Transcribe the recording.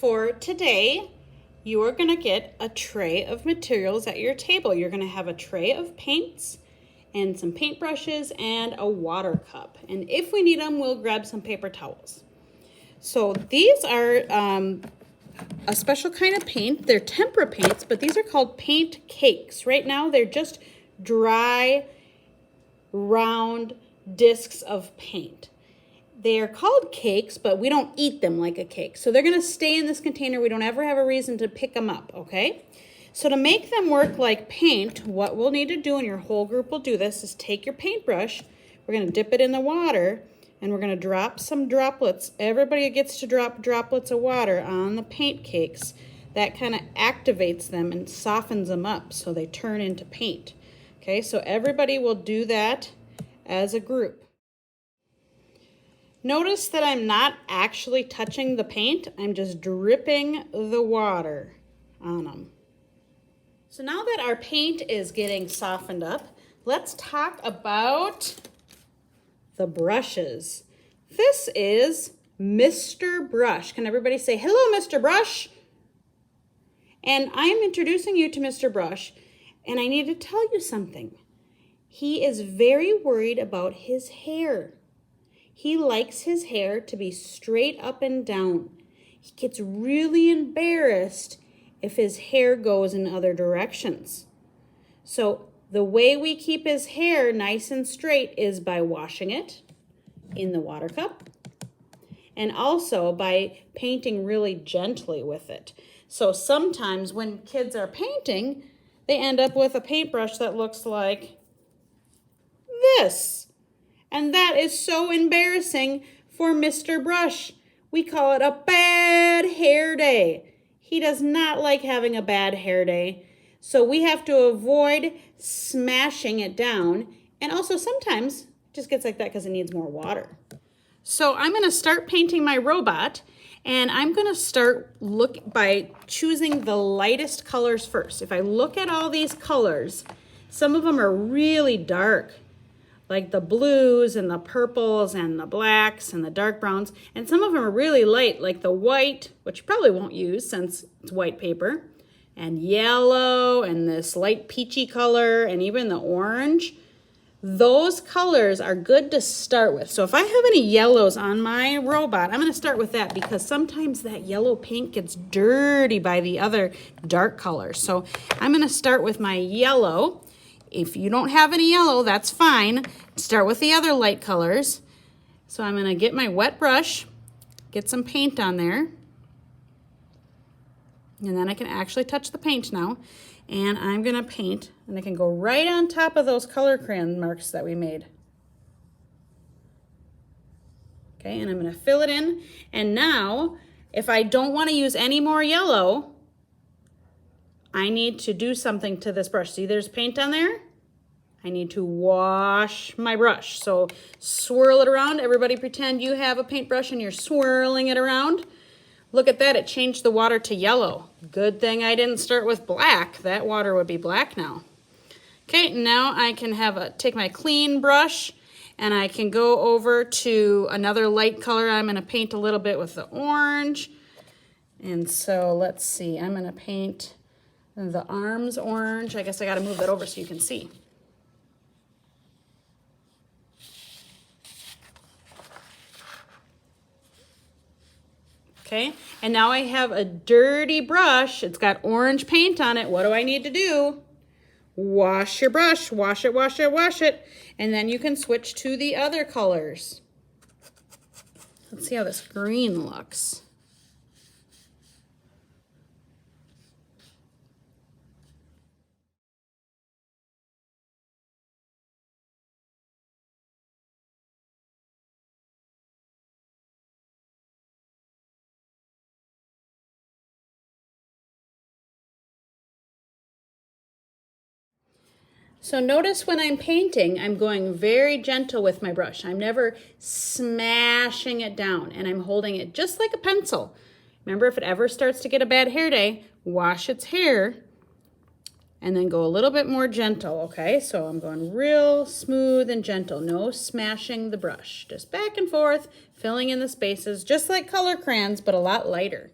For today, you are going to get a tray of materials at your table. You're going to have a tray of paints and some paintbrushes and a water cup. And if we need them, we'll grab some paper towels. So these are a special kind of paint. They're tempera paints, but these are called paint cakes. Right now, they're just dry, round discs of paint. They are called cakes, but we don't eat them like a cake. So they're gonna stay in this container. We don't ever have a reason to pick them up, okay? So to make them work like paint, what we'll need to do, and your whole group will do this, is take your paintbrush, we're gonna dip it in the water, and we're gonna drop some droplets. Everybody gets to drop droplets of water on the paint cakes. That kind of activates them and softens them up so they turn into paint. Okay, so everybody will do that as a group. Notice that I'm not actually touching the paint. I'm just dripping the water on them. So now that our paint is getting softened up, let's talk about the brushes. This is Mr. Brush. Can everybody say, hello, Mr. Brush? And I'm introducing you to Mr. Brush, and I need to tell you something. He is very worried about his hair. He likes his hair to be straight up and down. He gets really embarrassed if his hair goes in other directions. So the way we keep his hair nice and straight is by washing it in the water cup and also by painting really gently with it. So sometimes when kids are painting, they end up with a paintbrush that looks like this. And that is so embarrassing for Mr. Brush. We call it a bad hair day. He does not like having a bad hair day. So we have to avoid smashing it down. And also sometimes it just gets like that because it needs more water. So I'm going to start painting my robot. And I'm going to start by choosing the lightest colors first. If I look at all these colors, some of them are really dark, like the blues and the purples and the blacks and the dark browns. And some of them are really light, like the white, which you probably won't use since it's white paper, and yellow and this light peachy color and even the orange. Those colors are good to start with. So if I have any yellows on my robot, I'm going to start with that because sometimes that yellow paint gets dirty by the other dark colors. So I'm going to start with my yellow. If you don't have any yellow, that's fine. Start with the other light colors. So I'm going to get my wet brush, get some paint on there. And then I can actually touch the paint now. And I'm going to paint, and I can go right on top of those color crayon marks that we made. Okay, and I'm going to fill it in. And now, if I don't want to use any more yellow, I need to do something to this brush. See, there's paint on there. I need to wash my brush. So swirl it around. Everybody pretend you have a paintbrush and you're swirling it around. Look at that, it changed the water to yellow. Good thing I didn't start with black. That water would be black now. Okay, now I can take my clean brush and I can go over to another light color. I'm gonna paint a little bit with the orange. And so let's see, I'm gonna paint the arms orange. I guess I gotta move that over so you can see. Okay, and now I have a dirty brush. It's got orange paint on it. What do I need to do? Wash your brush, wash it, wash it, wash it, and then you can switch to the other colors. Let's see how this green looks. So notice when I'm painting, I'm going very gentle with my brush. I'm never smashing it down, and I'm holding it just like a pencil. Remember, if it ever starts to get a bad hair day, wash its hair and then go a little bit more gentle, okay? So I'm going real smooth and gentle, no smashing the brush. Just back and forth, filling in the spaces, just like color crayons, but a lot lighter.